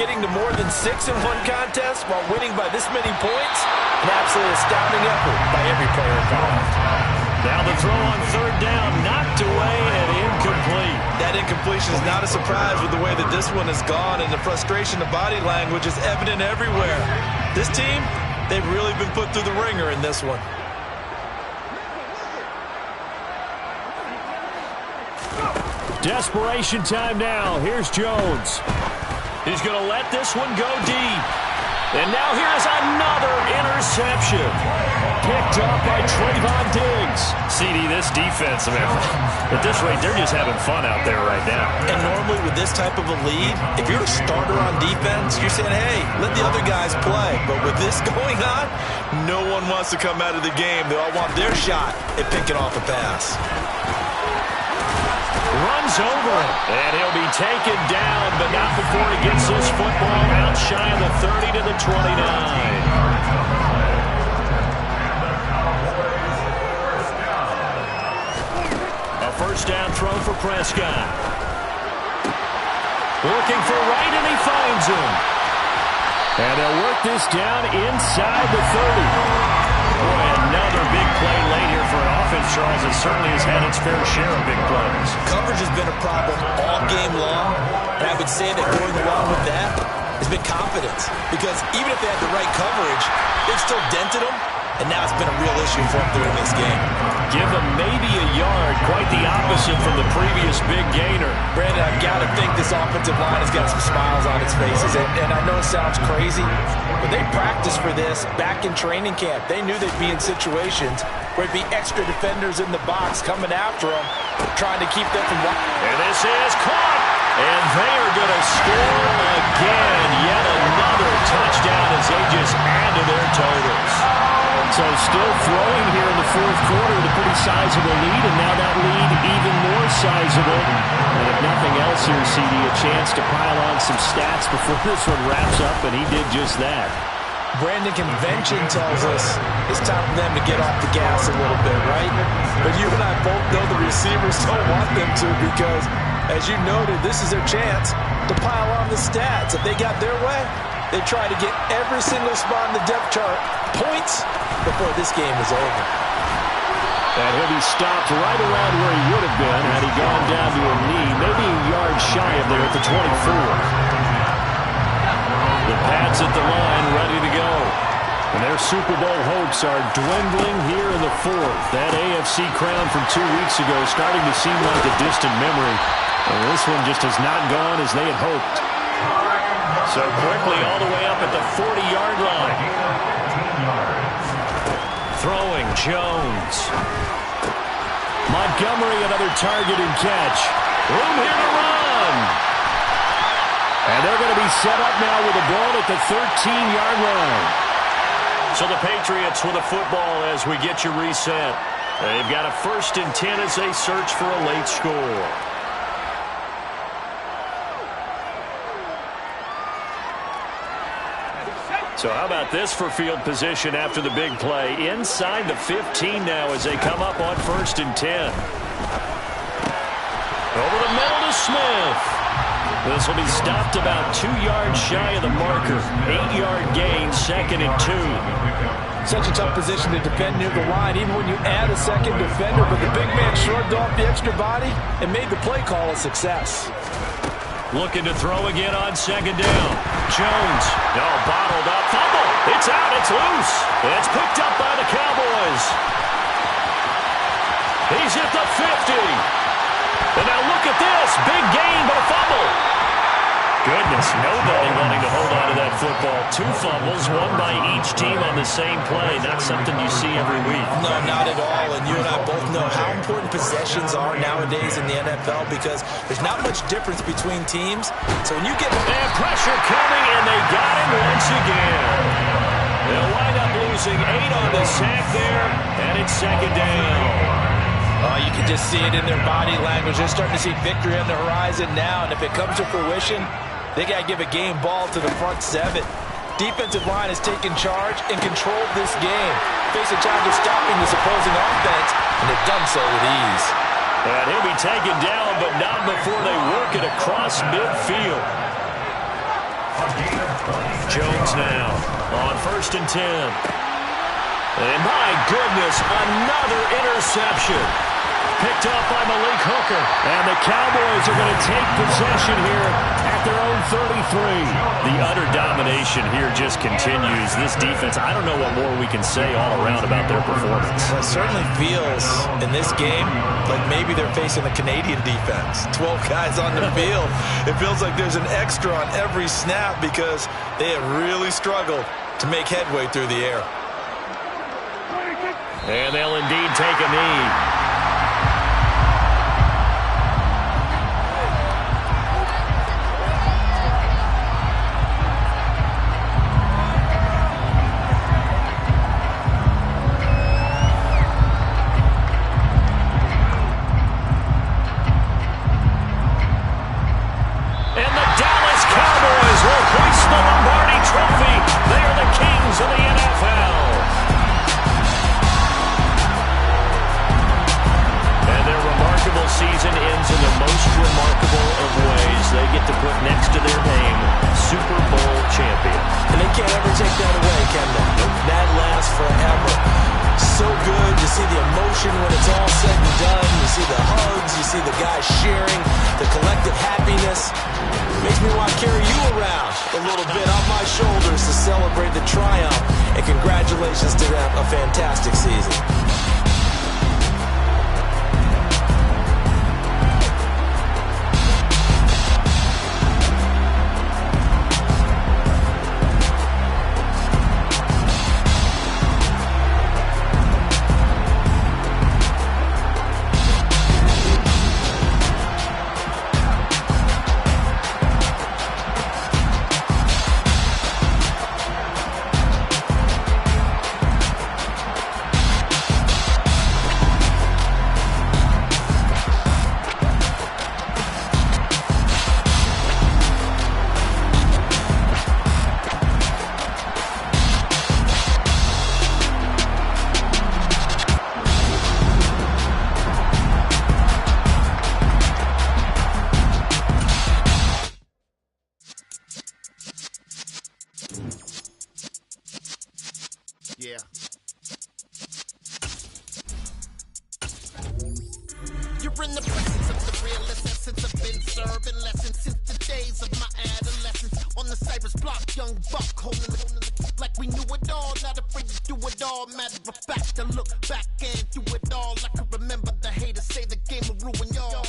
Speaker 5: Getting to more than 6 in one contest while winning by this many points, an absolutely astounding effort by every player involved.
Speaker 4: Now the throw on third down, knocked away and incomplete.
Speaker 5: That incompletion is not a surprise with the way that this one has gone, and the frustration of body language is evident everywhere. This team, they've really been put through the ringer in this one.
Speaker 7: Desperation time now. Here's Jones.
Speaker 4: He's going to let this one go deep. And now here's another interception. Picked up by Trayvon Diggs. CD, this defense, man, at this rate, they're just having fun out there right now.
Speaker 5: And normally with this type of a lead, if you're a starter on defense, you're saying, hey, let the other guys play. But with this going on, no one wants to come out of the game. They all want their shot at picking off a pass.
Speaker 4: Runs over it, and he'll be taken down, but not before he gets this football out shy of the 30 to the 29. A first down throw for Prescott. Looking for Wright, and he finds him.
Speaker 7: And they'll work this down inside the 30.
Speaker 4: Boy, another big play late here for an offense, Charles, that certainly has had its fair share of big plays.
Speaker 5: Coverage has been a problem all game long, and I would say that going along with that has been confidence. Because even if they had the right coverage, they've still dented them, and now it's been a real issue for them during this game.
Speaker 4: Give them maybe a yard, quite the opposite from the previous big gainer.
Speaker 5: Brandon, I've got to think this offensive line has got some smiles on its faces, and I know it sounds crazy, but they practiced for this back in training camp. They knew they'd be in situations where it'd be extra defenders in the box coming after them, trying to keep them from...
Speaker 4: And this is caught, and they are going to score again. Yet another touchdown as they just add to their totals.
Speaker 7: So still throwing here in the fourth quarter with a pretty sizable lead, and now that lead even more sizable. And if nothing else here, CD, a chance to pile on some stats before this one wraps up, and he did just that.
Speaker 5: Brandon, convention tells us it's time for them to get off the gas a little bit, right? But you and I both know the receivers don't want them to, because, as you noted, this is their chance to pile on the stats. If they got their way, they try to get every single spot in the depth chart points before this game is over.
Speaker 7: And he'll be stopped right around where he would have been had he gone down to a knee, maybe a yard shy of there at the 24.
Speaker 4: The Pats at the line, ready to go.
Speaker 7: And their Super Bowl hopes are dwindling here in the fourth. That AFC crown from 2 weeks ago starting to seem like a distant memory. And this one just has not gone as they had hoped.
Speaker 4: So quickly all the way up at the 40-yard line. Throwing Jones.
Speaker 7: Montgomery, another target and catch.
Speaker 4: Room here to run.
Speaker 7: And they're going to be set up now with a ball at the 13-yard line.
Speaker 4: So the Patriots with a football as we get you reset. They've got a 1st and 10 as they search for a late score.
Speaker 7: So how about this for field position after the big play? Inside the 15 now as they come up on 1st and 10. Over the middle to Smith. This will be stopped about 2 yards shy of the marker. 8-yard gain, 2nd and 2.
Speaker 8: Such a tough position to defend near the line, even when you add a second defender. But the big man shrugged off the extra body and made the play call a success.
Speaker 7: Looking to throw again on 2nd down. Jones. No, bottled up. Fumble. It's out. It's loose. It's picked up by the Cowboys. He's at the 50. And now look at this. Big gain, but a fumble. Goodness, nobody wanting to hold on to that football. 2 fumbles, one by each team on the same play. Not something you see every week.
Speaker 5: No, not at all. And you and I both know how important possessions are nowadays in the NFL because there's not much difference between teams. So when you get...
Speaker 7: And pressure coming, and they got him once again. They'll wind up losing 8 on the sack there, and it's 2nd down.
Speaker 8: You can just see it in their body language. They're starting to see victory on the horizon now, and if it comes to fruition, they got to give a game ball to the front 7. Defensive line has taken charge and controlled this game. Face a challenge of stopping this opposing offense, and they've done so with ease.
Speaker 7: And he'll be taken down, but not before they work it across midfield. Jones now on 1st and 10. And my goodness, another interception. Picked up by Malik Hooker. And the Cowboys are going to take possession here at their own 33. The utter domination here just continues. This defense, I don't know what more we can say all around about their performance.
Speaker 5: Well, it certainly feels in this game like maybe they're facing a Canadian defense. 12 guys on the field. It feels like there's an extra on every snap because they have really struggled to make headway through the air.
Speaker 7: And they'll indeed take a knee.
Speaker 5: Congratulations to them, a fantastic season.
Speaker 9: Yeah. You're in the presence of the realest essence. I've been serving lessons since the days of my adolescence. On the Cypress block, young buck holding it like we knew it all. Not afraid to do it all. Matter of fact, to look back and do it all. I can remember the haters say the game will ruin y'all.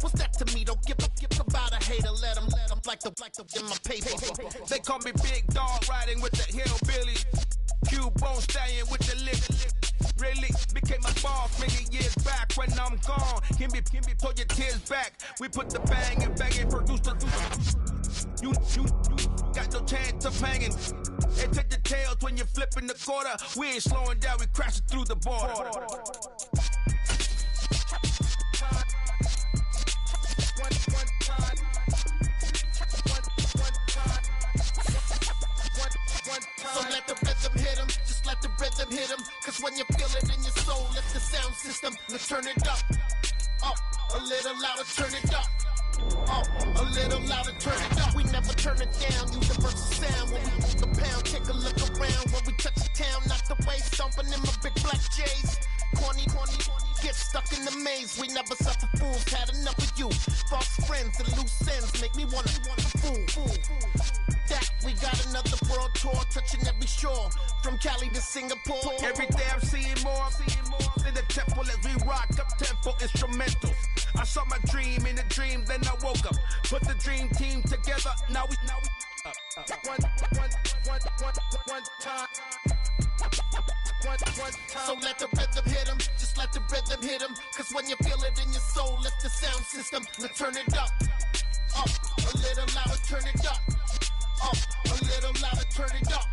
Speaker 9: What's that to me? Don't give about a hater. Let them like the in my paper.
Speaker 10: They call me Big Dog, riding with the hillbillies. Cubone stallion with the lip. Really became my boss many years back. When I'm gone, can be pull your tears back. We put the bang and produce the. You got no chance of hanging. They take the tails when you're flipping the quarter. We ain't slowing down, we crashing through the border.
Speaker 9: So let the rhythm hit 'em, just let the rhythm hit 'em. Cause when you feel it in your soul, lift the sound system, let's turn it up. Up, a little louder, turn it up. Up, a little louder, turn it up. We never turn it down, universal sound. When we hit the pound, take a look around. When we touch the town, not the way, stomping in my big black J's. Corny, get stuck in the maze. We never suffer fools, had enough of you. False friends and loose ends make me wanna fool. That we got another world tour, touching every shore, from Cali to Singapore.
Speaker 10: Every day I'm seeing more in the temple as we rock up tempo instrumentals. I saw my dream in a dream, then I woke up. Put the dream team together, now we one time.
Speaker 9: So let the rhythm hit 'em, just let the rhythm hit 'em. Cause when you feel it in your soul, lift the sound system, let's turn it up. Up, a little louder, turn it up. Up, a little louder, turn it up.